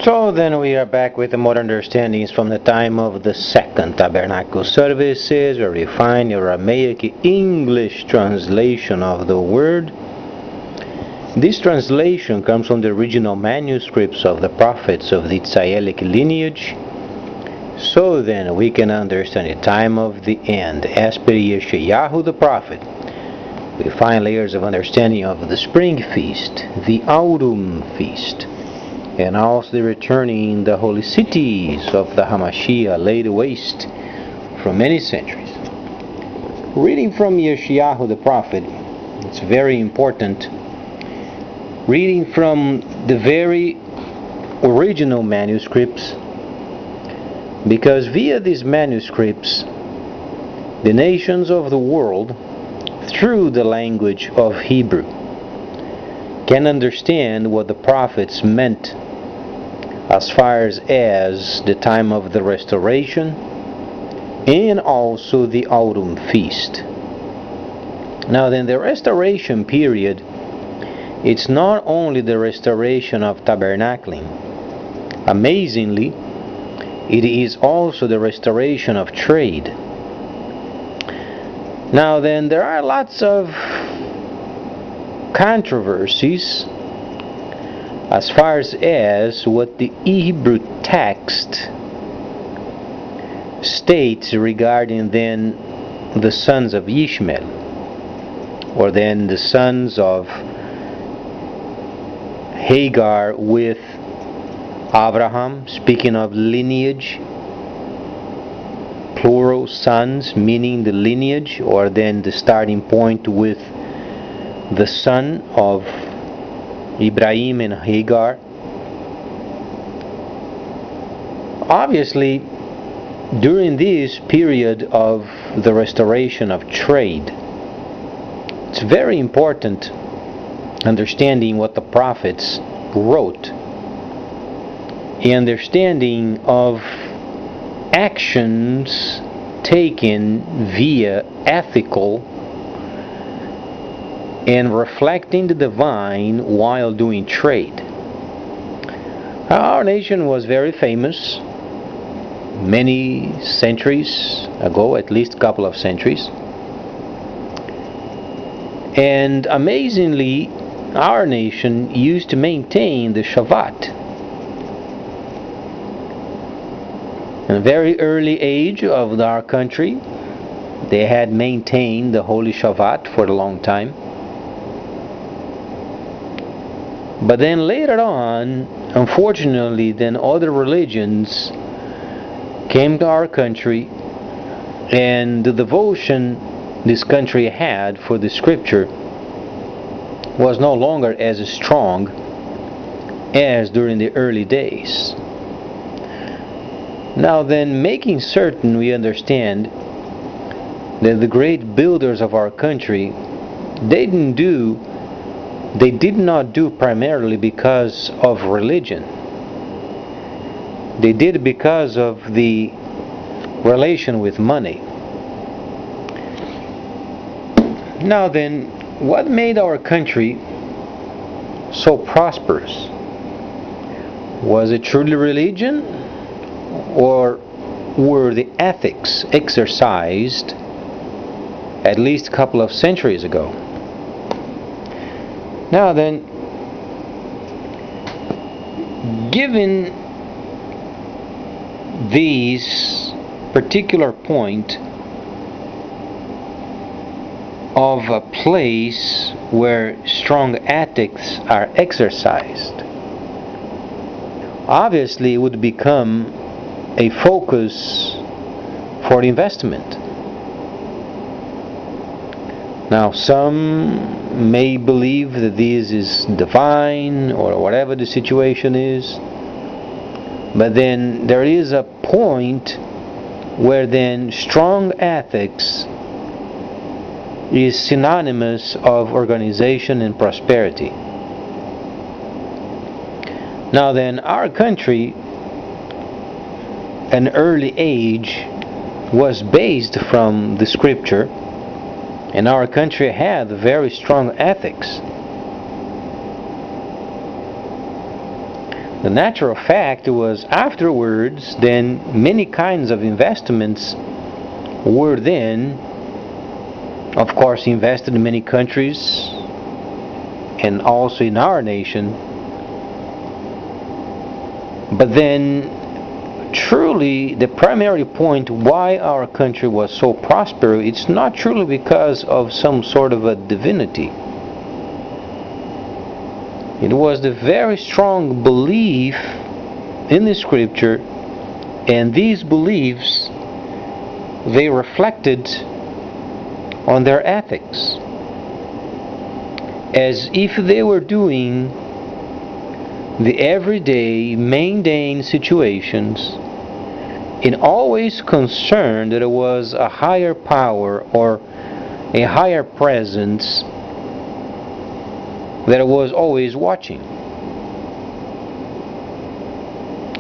So then we are back with the more understandings from the time of the second Tabernacle services, where we find Aramaic English translation of the word. This translation comes from the original manuscripts of the prophets of the Israelic lineage. So then we can understand the time of the end. As per Yeshayahu the prophet, we find layers of understanding of the spring feast, the autumn feast, and also the returning the holy cities of the Hamashiach laid waste for many centuries. Reading from Yeshayahu the prophet, it's very important. Reading from the very original manuscripts, because via these manuscripts, the nations of the world, through the language of Hebrew, can understand what the prophets meant as far as the time of the restoration and also the autumn feast. Now then, the restoration period, it's not only the restoration of tabernacling. Amazingly, it is also the restoration of trade. Now then, there are lots of controversies as far as what the Hebrew text states regarding then the sons of Ishmael, or then the sons of Hagar with Abraham, speaking of lineage, plural sons, meaning the lineage, or then the starting point with the son of Ibrahim and Hagar. Obviously, during this period of the restoration of trade, it's very important understanding what the prophets wrote, and understanding of actions taken via ethical and reflecting the divine while doing trade. Our nation was very famous many centuries ago, at least a couple of centuries. And amazingly, our nation used to maintain the Shabbat. In a very early age of our country, they had maintained the Holy Shabbat for a long time. But then later on, unfortunately, then other religions came to our country, and the devotion this country had for the scripture was no longer as strong as during the early days. Now then, making certain we understand that the great builders of our country, they did not do primarily because of religion. They did because of the relation with money. Now then, what made our country so prosperous? Was it truly religion, or were the ethics exercised at least a couple of centuries ago? Now then, given these particular point of a place where strong ethics are exercised, obviously it would become a focus for investment. Now, some may believe that this is divine or whatever the situation is, but then there is a point where then strong ethics is synonymous of organization and prosperity. Now then, our country, an early age, was based from the scripture, and our country had very strong ethics. The natural fact was afterwards, then many kinds of investments were then, of course, invested in many countries and also in our nation. But then truly the primary point why our country was so prosperous, it's not truly because of some sort of a divinity. It was the very strong belief in the scripture, and these beliefs, they reflected on their ethics, as if they were doing the everyday, mundane situations, and always concerned that it was a higher power or a higher presence that was always watching.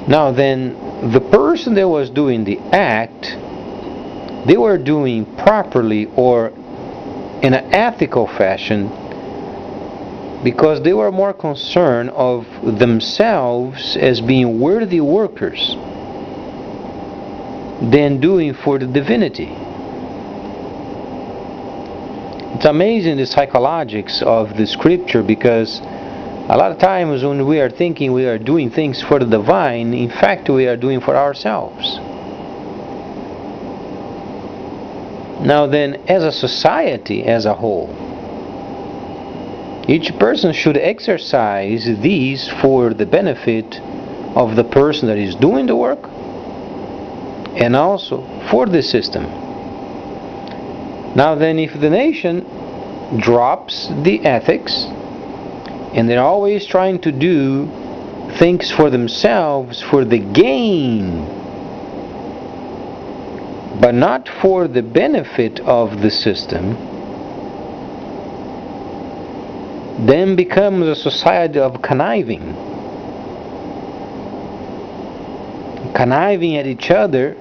Now then, the person that was doing the act, they were doing properly or in an ethical fashion, because they were more concerned of themselves as being worthy workers than doing for the divinity. It's amazing the psychologics of the scripture, because a lot of times when we are thinking we are doing things for the divine, in fact we are doing for ourselves. Now then, as a society as a whole, each person should exercise these for the benefit of the person that is doing the work and also for the system. Now then, if the nation drops the ethics and they're always trying to do things for themselves for the gain, but not for the benefit of the system, then becomes a society of conniving at each other.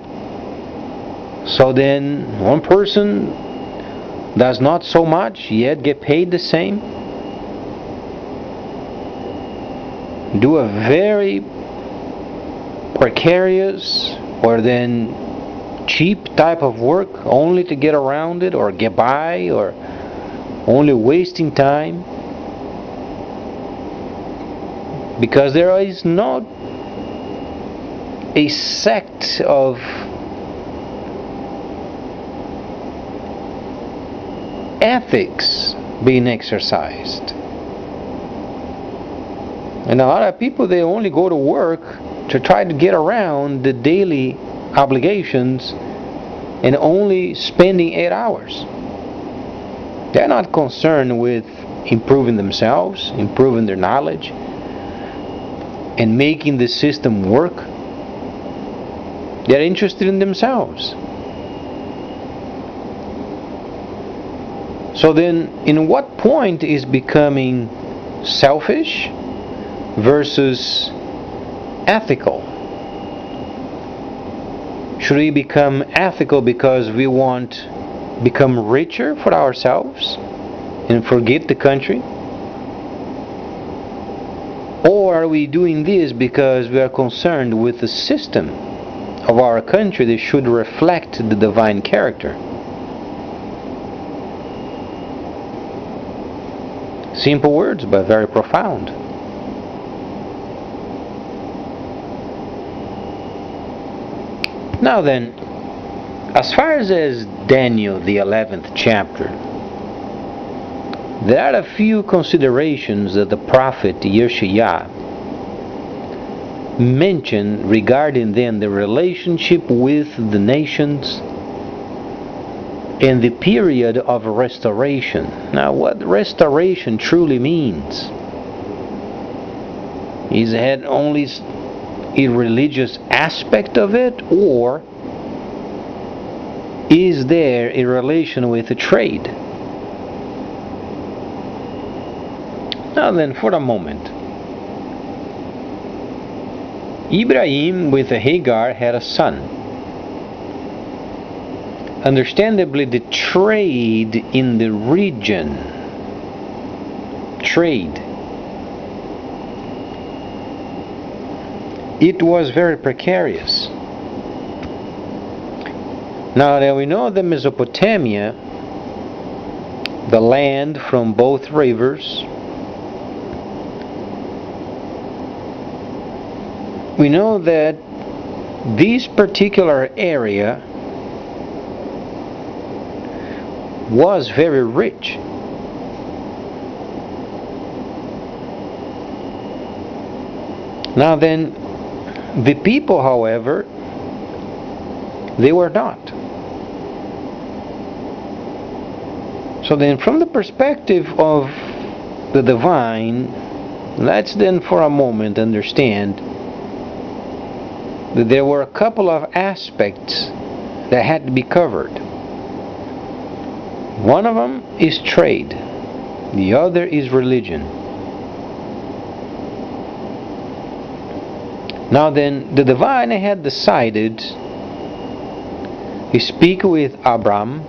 So then one person does not so much yet get paid the same, do a very precarious or then cheap type of work only to get around it or get by, or only wasting time, because there is not a sect of ethics being exercised. And a lot of people, they only go to work to try to get around the daily obligations and only spending 8 hours. They're not concerned with improving themselves, improving their knowledge, and making the system work. They're interested in themselves. So then, in what point is becoming selfish versus ethical? Should we become ethical because we want to become richer for ourselves and forget the country? Or are we doing this because we are concerned with the system of our country that should reflect the divine character? Simple words, but very profound. Now then, as far as Daniel, the 11th chapter, there are a few considerations that the prophet Yeshua mentioned regarding then the relationship with the nations in the period of restoration. Now, what restoration truly means? Is it only a religious aspect of it, or is there a relation with the trade? Now then, for a moment, Ibrahim with Hagar had a son. Understandably, the trade in the region, it was very precarious. Now that we know that Mesopotamia, the land from both rivers, we know that this particular area was very rich. Now then, the people, however, they were not. So then, from the perspective of the divine, let's then for a moment understand that there were a couple of aspects that had to be covered. One of them is trade, the other is religion. Now then, the divine had decided to speak with Abram,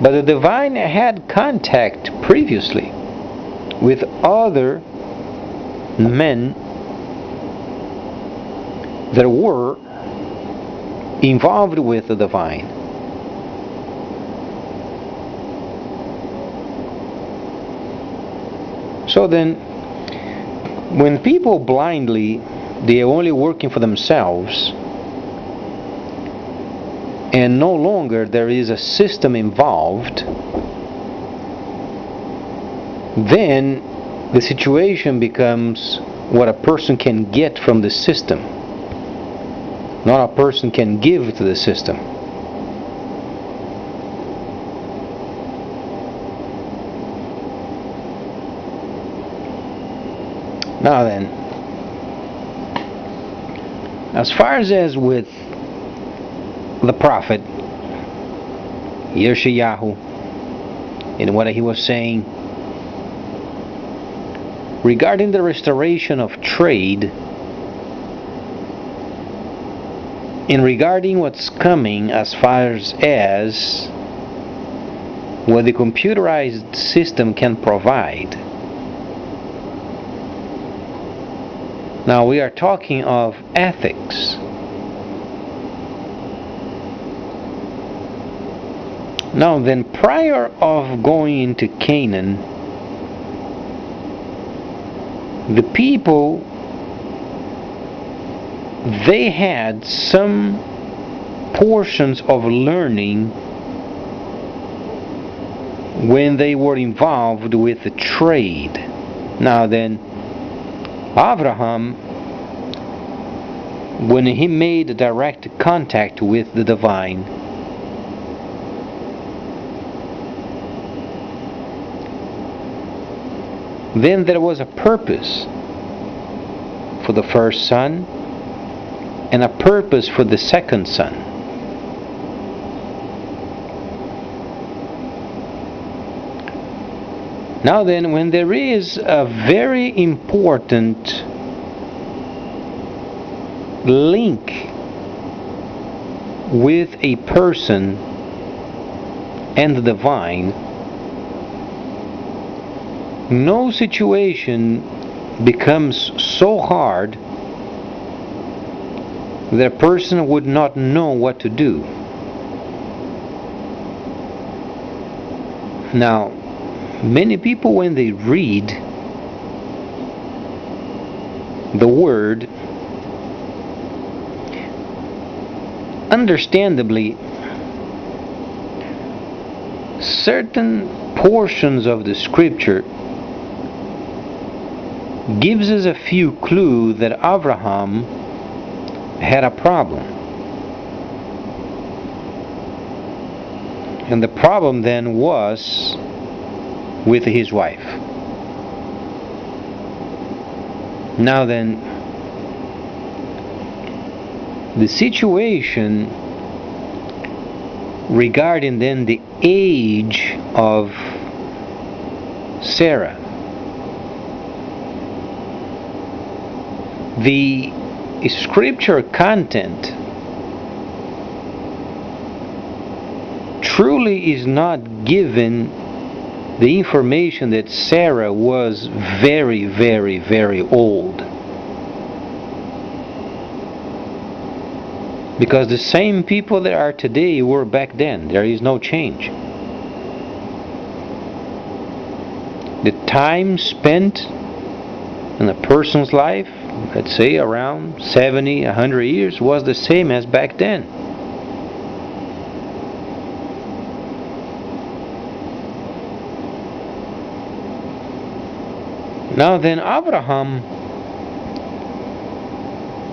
but the divine had contact previously with other men that were involved with the divine. So then, when people blindly, they are only working for themselves, and no longer there is a system involved, then the situation becomes what a person can get from the system, not a person can give to the system. Now then, as far as with the prophet Yeshayahu and what he was saying regarding the restoration of trade and regarding what's coming as far as what the computerized system can provide. Now we are talking of ethics. Now then, prior of going into Canaan, the people, they had some portions of learning when they were involved with the trade. Now then, Abraham, when he made direct contact with the divine, then there was a purpose for the first son and a purpose for the second son. Now then, when there is a very important link with a person and the divine, no situation becomes so hard that a person would not know what to do. Now, many people, when they read the word, understandably, certain portions of the scripture gives us a few clues that Abraham had a problem. And the problem then was with his wife. Now then, the situation regarding then the age of Sarah, the scripture content truly is not given the information that Sarah was very, very, very old. Because the same people that are today were back then. There is no change. The time spent in a person's life, let's say around 70, 100 years, was the same as back then. Now then, Abraham,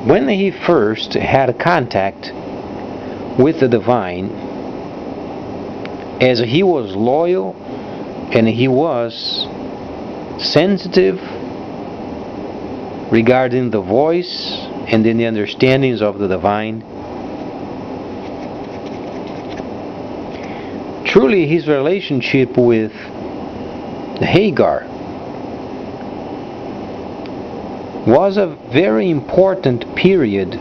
when he first had contact with the divine, as he was loyal and he was sensitive regarding the voice and in the understandings of the divine, truly his relationship with Hagar was a very important period,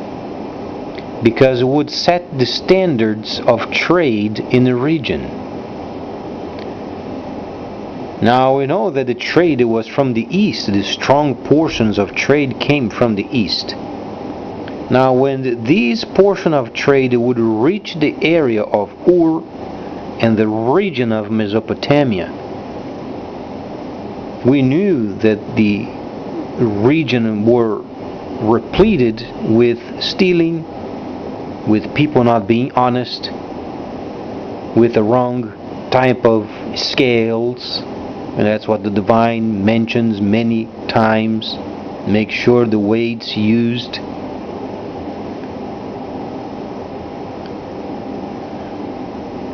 because it would set the standards of trade in the region. Now we know that the trade was from the east. The strong portions of trade came from the east. Now when these portions of trade would reach the area of Ur and the region of Mesopotamia, we knew that the region were repleted with stealing, with people not being honest, with the wrong type of scales, and that's what the divine mentions many times. Make sure the weights used.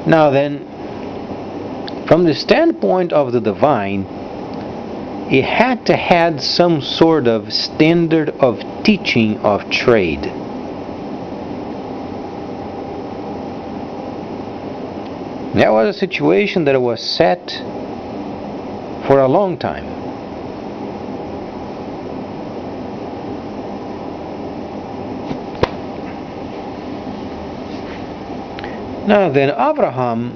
Now then, from the standpoint of the divine, it had to have some sort of standard of teaching of trade. That was a situation that was set for a long time. Now then, Abraham,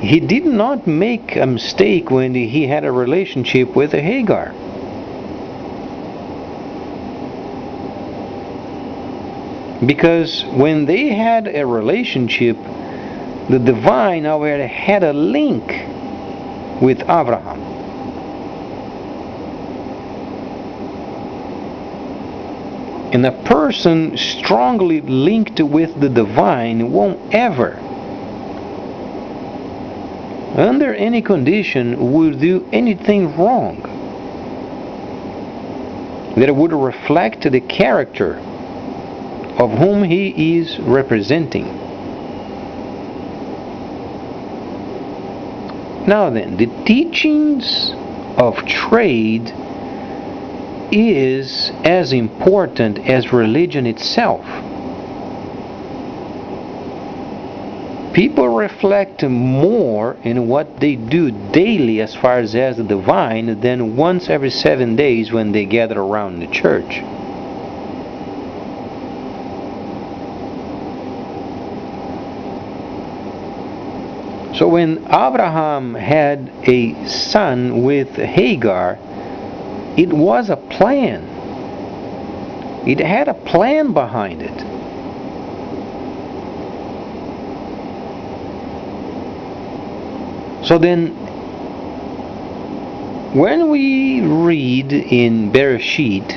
he did not make a mistake when he had a relationship with Hagar. Because when they had a relationship, the divine already had a link with Abraham. And a person strongly linked with the divine won't ever, under any condition, would do anything wrong that would reflect the character of whom he is representing. Now then, the teachings of trade is as important as religion itself. People reflect more in what they do daily as far as the divine than once every 7 days when they gather around the church. So when Abraham had a son with Hagar, it was a plan. It had a plan behind it. So then, when we read in Bereshit,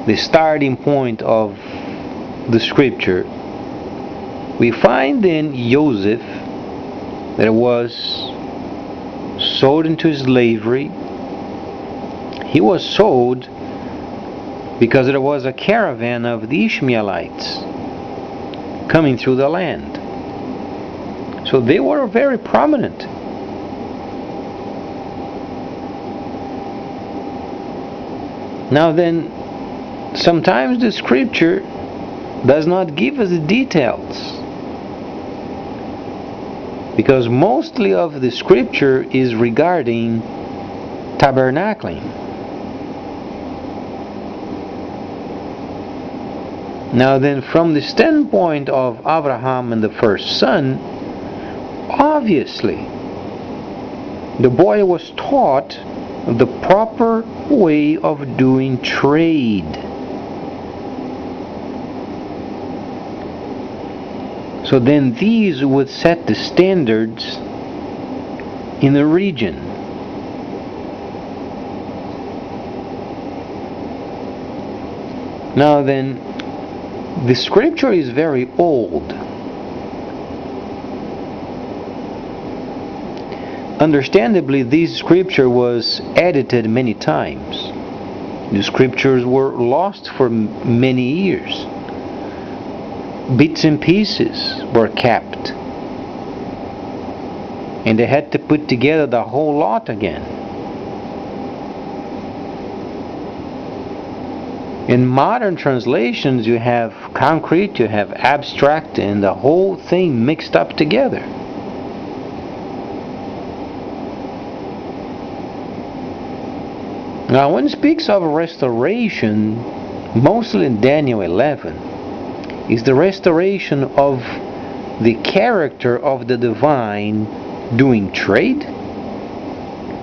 the starting point of the scripture, we find in Joseph that was sold into slavery. He was sold because there was a caravan of the Ishmaelites coming through the land. So they were very prominent. Now then, sometimes the scripture does not give us the details, because mostly of the scripture is regarding tabernacling. Now then, from the standpoint of Abraham and the first son, obviously the boy was taught the proper way of doing trade. So then these would set the standards in the region. Now then, the scripture is very old. Understandably, this scripture was edited many times. The scriptures were lost for many years. Bits and pieces were kept. And they had to put together the whole lot again. In modern translations, you have concrete, you have abstract, and the whole thing mixed up together. Now, when it speaks of restoration, mostly in Daniel 11, is the restoration of the character of the divine doing trade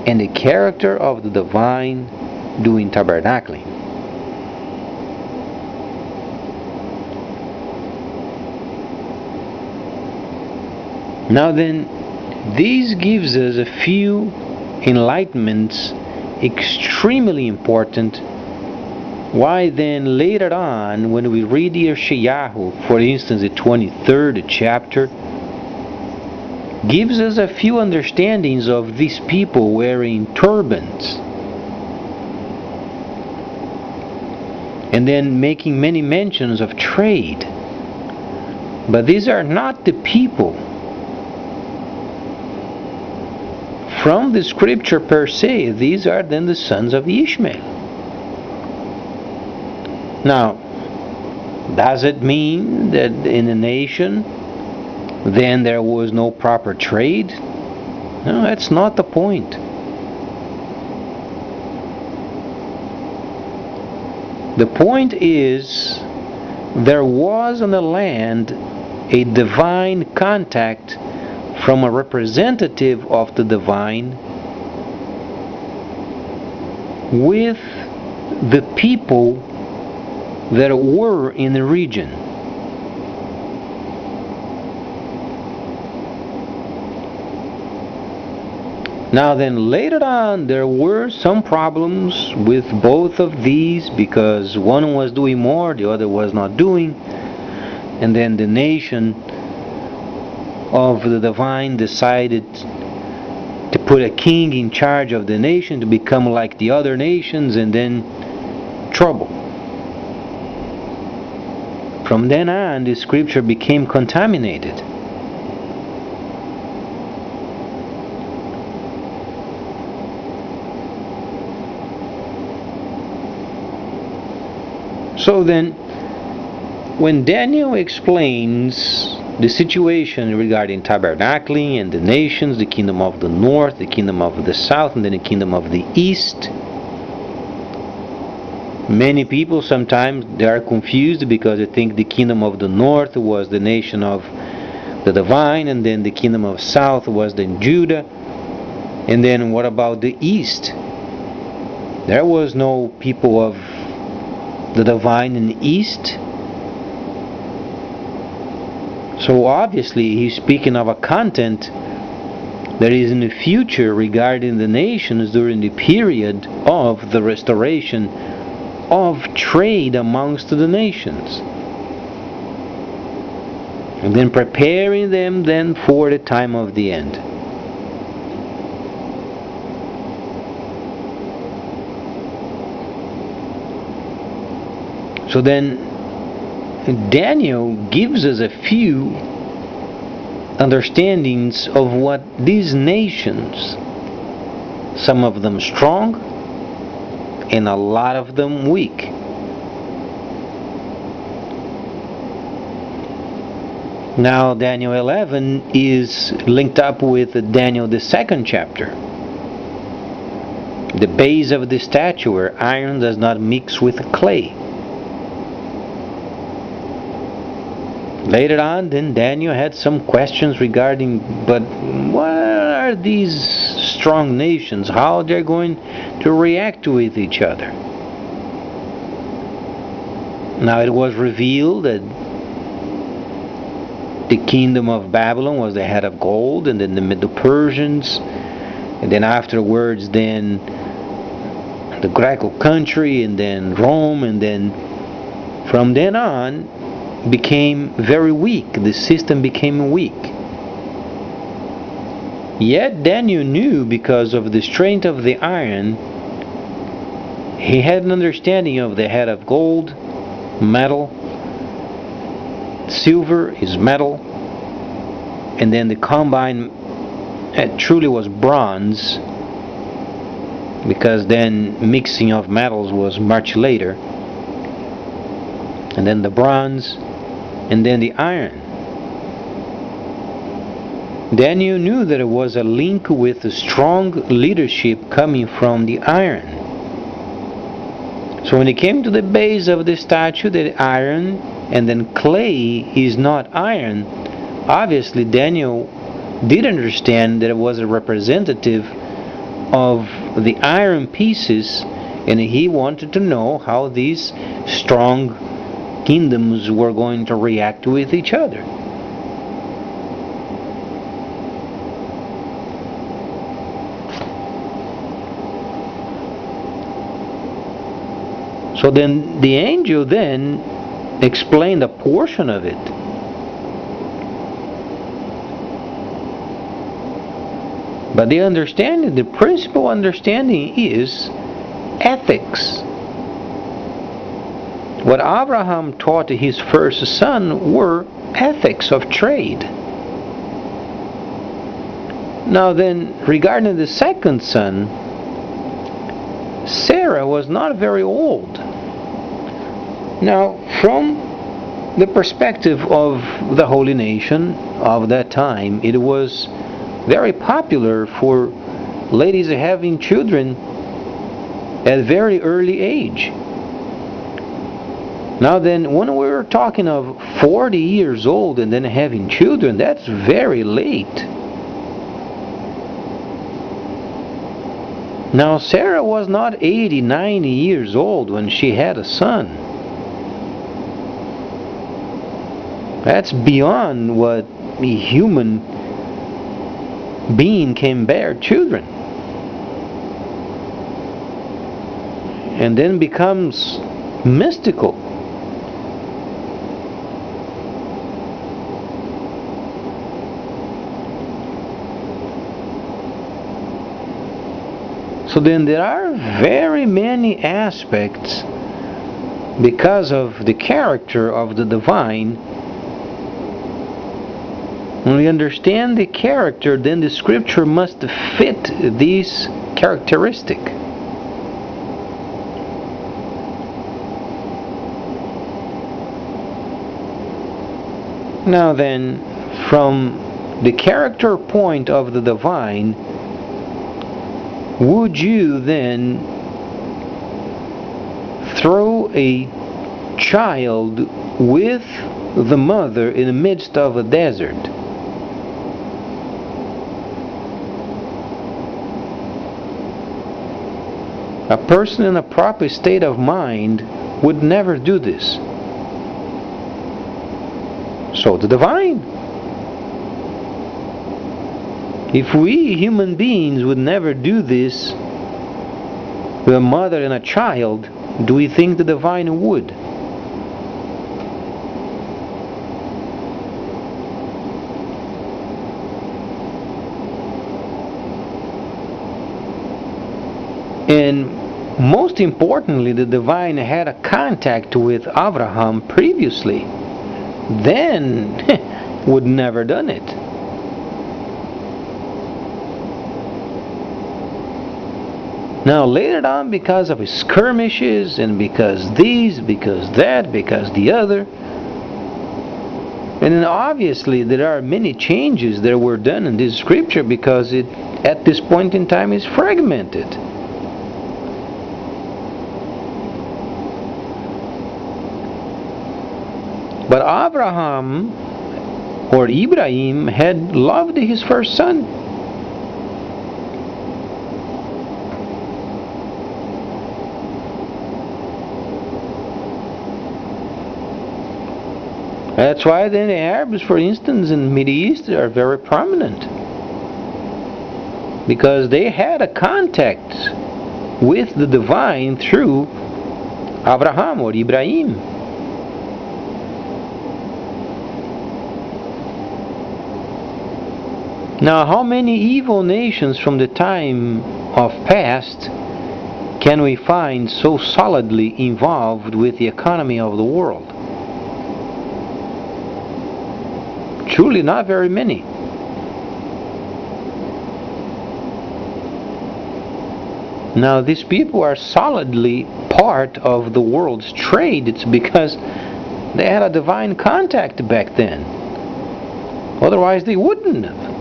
and the character of the divine doing tabernacling. Now then, this gives us a few enlightenments extremely important. Why then later on, when we read Yeshayahu, for instance, the 23rd chapter, gives us a few understandings of these people wearing turbans, and then making many mentions of trade. But these are not the people from the scripture per se. These are then the sons of Ishmael. Now, does it mean that in a nation then there was no proper trade? No, that's not the point. The point is, there was on the land a divine contact from a representative of the divine with the people that were in the region. Now then, later on, there were some problems with both of these, because one was doing more, the other was not doing, and then the nation of the divine decided to put a king in charge of the nation to become like the other nations, and then trouble. From then on, the scripture became contaminated. So then, when Daniel explains the situation regarding tabernacling and the nations, the kingdom of the north, the kingdom of the south, and then the kingdom of the east, many people sometimes they are confused because they think the kingdom of the north was the nation of the divine, and then the kingdom of south was then Judah, and then what about the east? There was no people of the divine in the east. So obviously he's speaking of a content that is in the future regarding the nations during the period of the restoration of trade amongst the nations, and then preparing them then for the time of the end. So then Daniel gives us a few understandings of what these nations, some of them strong and a lot of them weak. Now Daniel 11 is linked up with Daniel the 2nd chapter. The base of the statue where iron does not mix with clay. Later on, then Daniel had some questions regarding, but what are these strong nations? How they're going to react with each other? Now it was revealed that the kingdom of Babylon was the head of gold, and then the Medo-Persians, and then afterwards then the Greco country, and then Rome, and then from then on became very weak. The system became weak. Yet Daniel knew, because of the strength of the iron, he had an understanding of the head of gold, metal, silver is metal, and then the combine truly was bronze, because then mixing of metals was much later, and then the bronze, and then the iron. Daniel knew that it was a link with a strong leadership coming from the iron. So when it came to the base of the statue, the iron, and then clay is not iron, obviously Daniel did understand that it was a representative of the iron pieces, and he wanted to know how these strong kingdoms were going to react with each other. So then the angel then explained a portion of it. But the understanding, the principal understanding is ethics. What Abraham taught his first son were ethics of trade. Now then, regarding the second son, Sarah was not very old. Now, from the perspective of the holy nation of that time, it was very popular for ladies having children at a very early age. Now then, when we're talking of 40 years old and then having children, that's very late. Now, Sarah was not 80, 90 years old when she had a son. That's beyond what a human being can bear children. And then becomes mystical. So then there are very many aspects, because of the character of the divine. When we understand the character, then the scripture must fit these characteristic. Now then, from the character point of the divine, would you then throw a child with the mother in the midst of a desert? A person in a proper state of mind would never do this. So the divine. If we human beings would never do this with a mother and a child, do we think the divine would? And most importantly, the divine had a contact with Abraham previously. Then would never done it. Now later on, because of skirmishes and because these, because that, because the other, and then obviously there are many changes that were done in this scripture, because it at this point in time is fragmented. But Abraham or Ibrahim had loved his first son. That's why then the Arabs, for instance, in the Middle East are very prominent. Because they had a contact with the divine through Abraham or Ibrahim. Now, how many evil nations from the time of past can we find so solidly involved with the economy of the world? Truly not very many. Now these people are solidly part of the world's trade. It's because they had a divine contact back then. Otherwise they wouldn't have.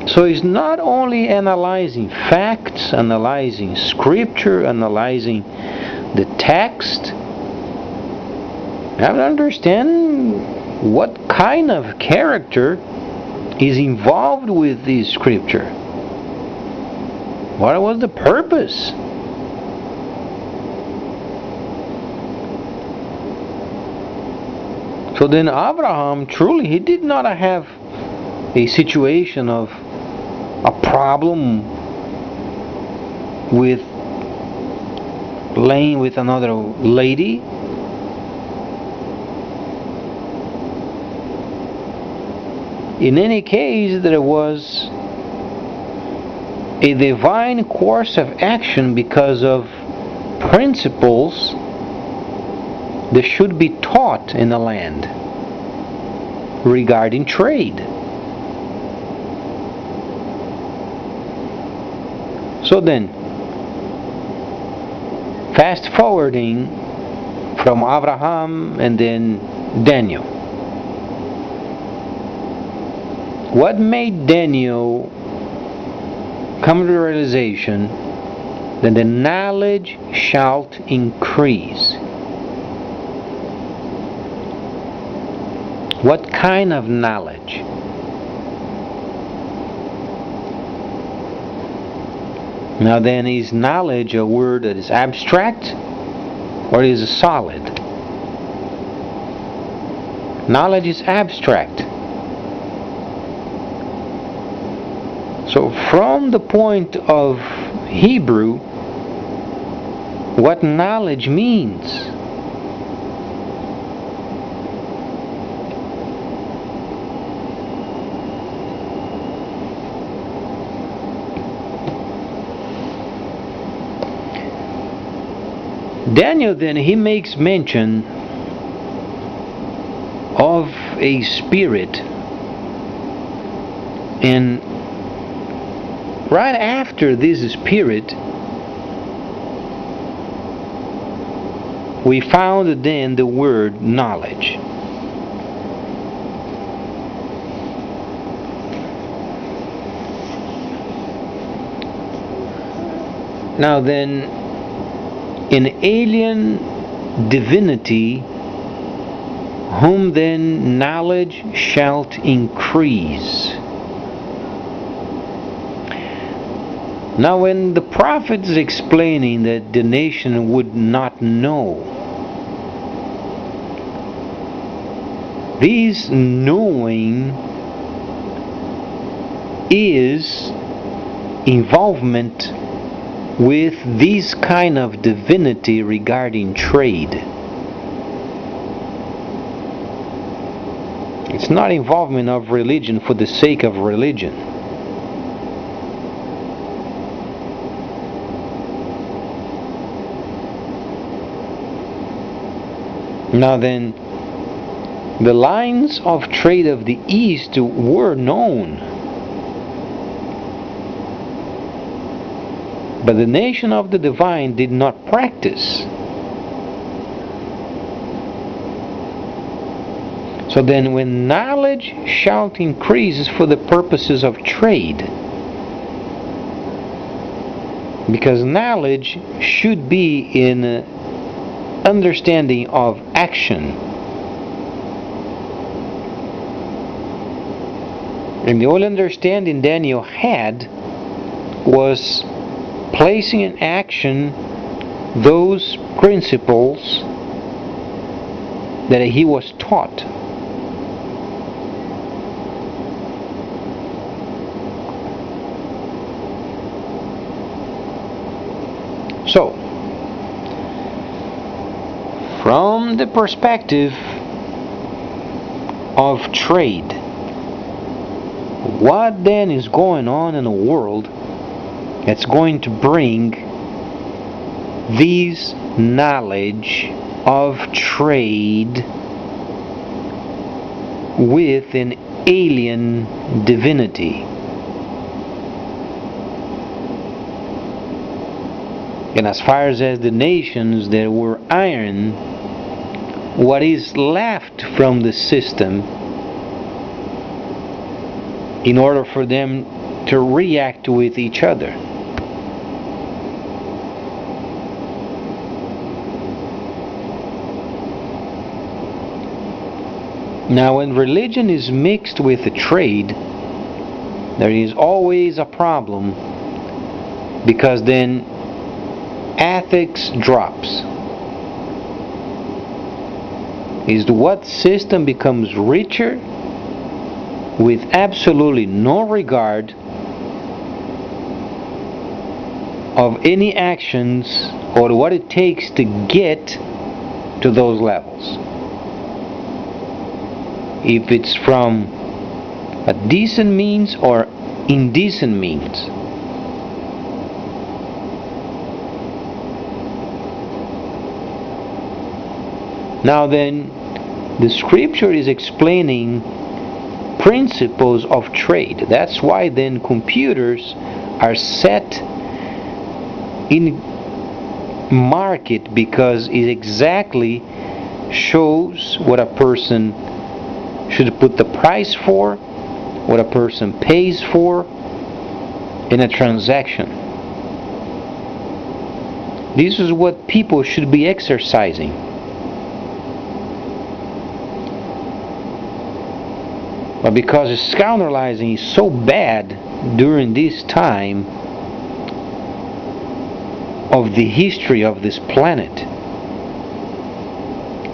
So it's not only analyzing facts, analyzing scripture, analyzing the text. You have to understand what kind of character is involved with this scripture. What was the purpose? So then Abraham, truly, he did not have a situation of a problem with laying with another lady. In any case, there was a divine course of action because of principles that should be taught in the land regarding trade. So then, fast forwarding from Abraham and then Daniel. What made Daniel come to the realization that the knowledge shall increase? What kind of knowledge? Now then, is knowledge a word that is abstract or is it solid? Knowledge is abstract. So from the point of Hebrew, what knowledge means? Daniel then, he makes mention of a spirit, and right after this spirit we found then the word knowledge. Now then, an alien divinity, whom then knowledge shalt increase. Now when the prophet is explaining that the nation would not know, this knowing is involvement with this kind of divinity regarding trade. It's not involvement of religion for the sake of religion. Now then, the lines of trade of the East were known, but the nation of the divine did not practice. So then when knowledge shall increase for the purposes of trade, because knowledge should be in understanding of action. And the only understanding Daniel had was placing in action those principles that he was taught. So, from the perspective of trade, what then is going on in the world that's going to bring this knowledge of trade with an alien divinity? And as far as the nations that were iron, what is left from the system in order for them to react with each other? Now, when religion is mixed with the trade, there is always a problem, because then ethics drops. Is what system becomes richer with absolutely no regard of any actions or what it takes to get to those levels. If it's from a decent means or indecent means. Now then, the scripture is explaining principles of trade. That's why then computers are set in market, because it exactly shows what a person should put the price for, what a person pays for in a transaction. This is what people should be exercising. But because scoundrelizing is so bad during this time of the history of this planet,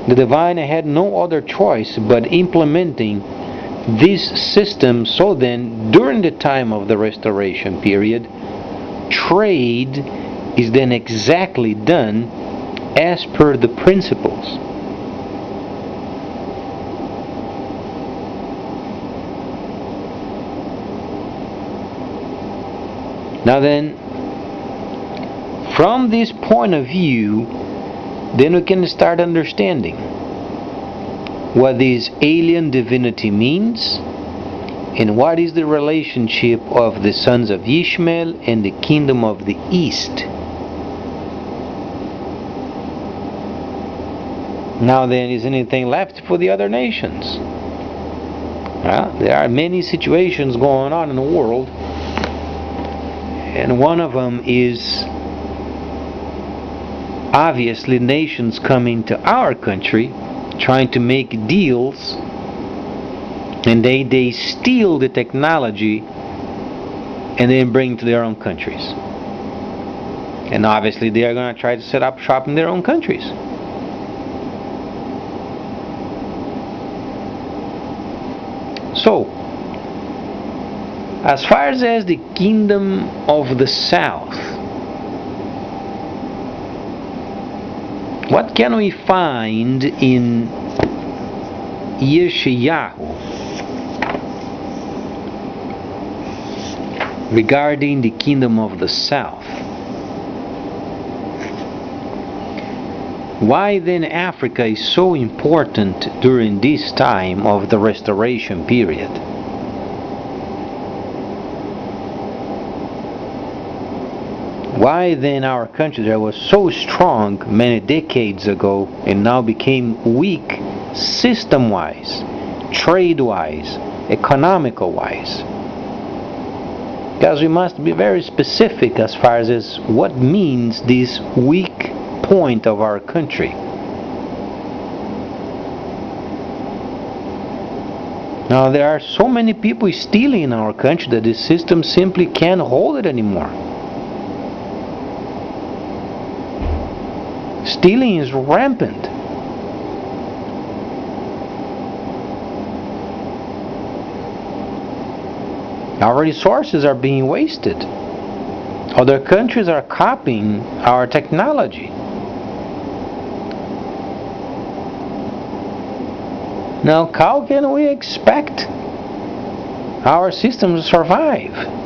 the divine had no other choice but implementing this system. So then, during the time of the restoration period, trade is then exactly done as per the principles. Now then, from this point of view, then we can start understanding what this alien divinity means and what is the relationship of the sons of Ishmael and the kingdom of the East. Now then, is anything left for the other nations? Well, there are many situations going on in the world, and one of them is obviously nations coming to our country trying to make deals, and they steal the technology and then bring it to their own countries. And obviously they are going to try to set up shop in their own countries. So, as far as the kingdom of the south, what can we find in Yeshayahu regarding the kingdom of the south? Why then Africa is so important during this time of the restoration period? Why then our country that was so strong many decades ago and now became weak system-wise, trade-wise, economical-wise? Because we must be very specific as far as what means this weak point of our country. Now there are so many people stealing in our country that the system simply can't hold it anymore. stealing is rampant. Our resources are being wasted. Other countries are copying our technology. Now, how can we expect our system to survive?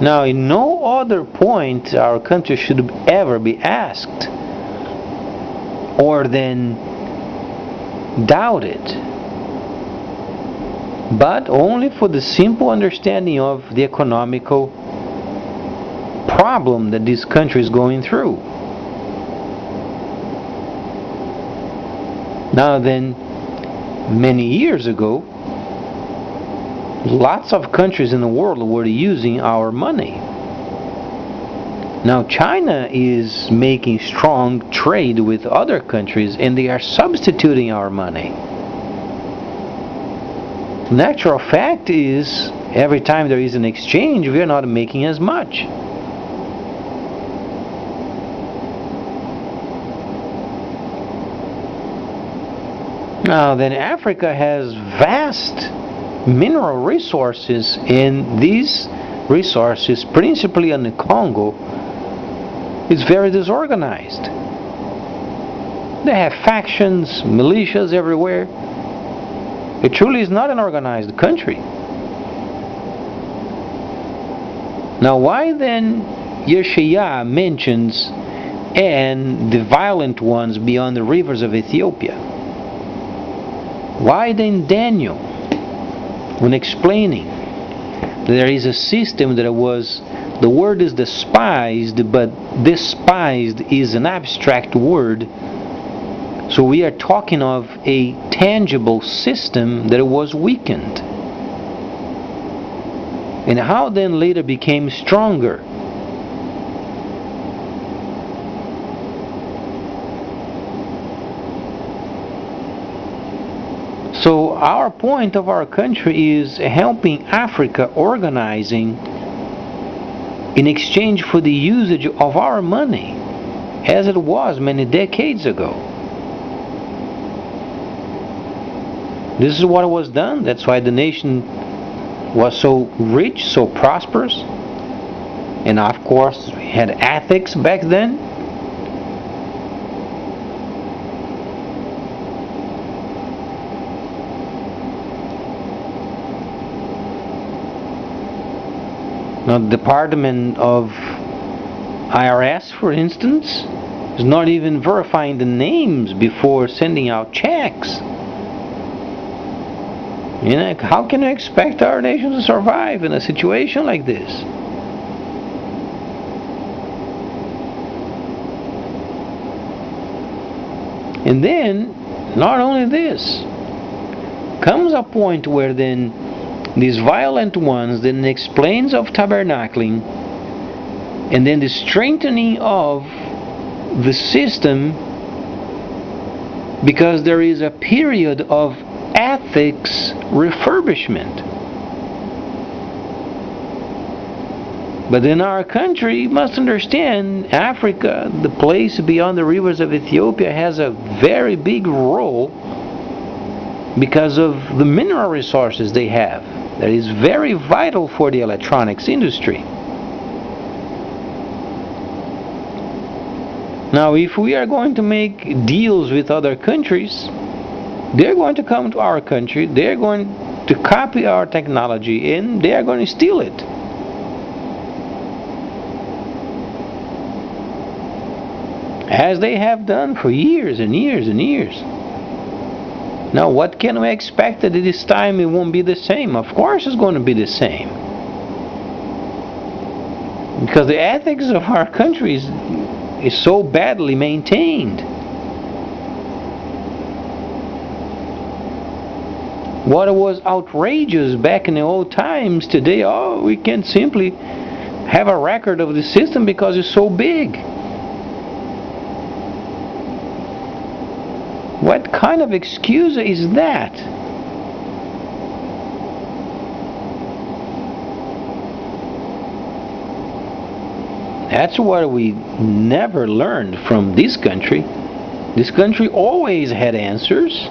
Now, in no other point our country should ever be asked or then doubted, but only for the simple understanding of the economical problem that this country is going through. Now then, many years ago, lots of countries in the world were using our money. Now China is making strong trade with other countries, and they are substituting our money. The natural fact is, every time there is an exchange, we are not making as much. Now then, Africa has vast mineral resources, and these resources, principally in the Congo, is very disorganized. They have factions, militias everywhere. It truly is not an organized country. Now why then Yeshaya mentions and the violent ones beyond the rivers of Ethiopia? Why then Daniel, when explaining that there is a system that was, the word is despised, but despised is an abstract word, so we are talking of a tangible system that was weakened, and how then later became stronger. So our point of our country is helping Africa organizing in exchange for the usage of our money, as it was many decades ago. This is what was done. That's why the nation was so rich, so prosperous. And of course, we had ethics back then. Now, the Department of IRS, for instance, is not even verifying the names before sending out checks. You know, how can you expect our nation to survive in a situation like this? And then, not only this, comes a point where then these violent ones then explains of tabernacling, and then the strengthening of the system, because there is a period of ethics refurbishment. But in our country, you must understand, Africa, the place beyond the rivers of Ethiopia, has a very big role because of the mineral resources they have. That is very vital for the electronics industry. Now, if we are going to make deals with other countries, they're going to come to our country, they're going to copy our technology, and they are going to steal it. As they have done for years and years and years. Now, what can we expect that this time it won't be the same? Of course it's going to be the same. Because the ethics of our country is so badly maintained. What was outrageous back in the old times, today, we can simply have a record of the system because it's so big. What kind of excuse is that? That's what we never learned from this country. This country always had answers,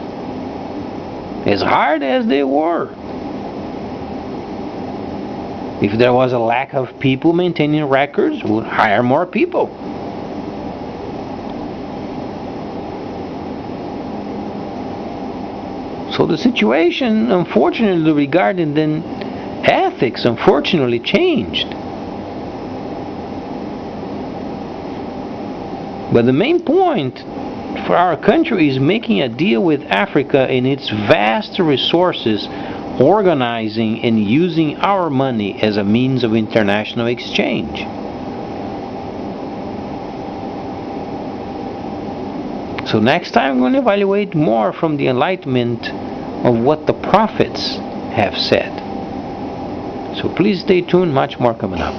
as hard as they were. If there was a lack of people maintaining records, we'd hire more people. So the situation, unfortunately, regarding then ethics, unfortunately, changed. But the main point for our country is making a deal with Africa and its vast resources, organizing and using our money as a means of international exchange. So next time I'm going to evaluate more from the enlightenment of what the prophets have said. So please stay tuned, much more coming up.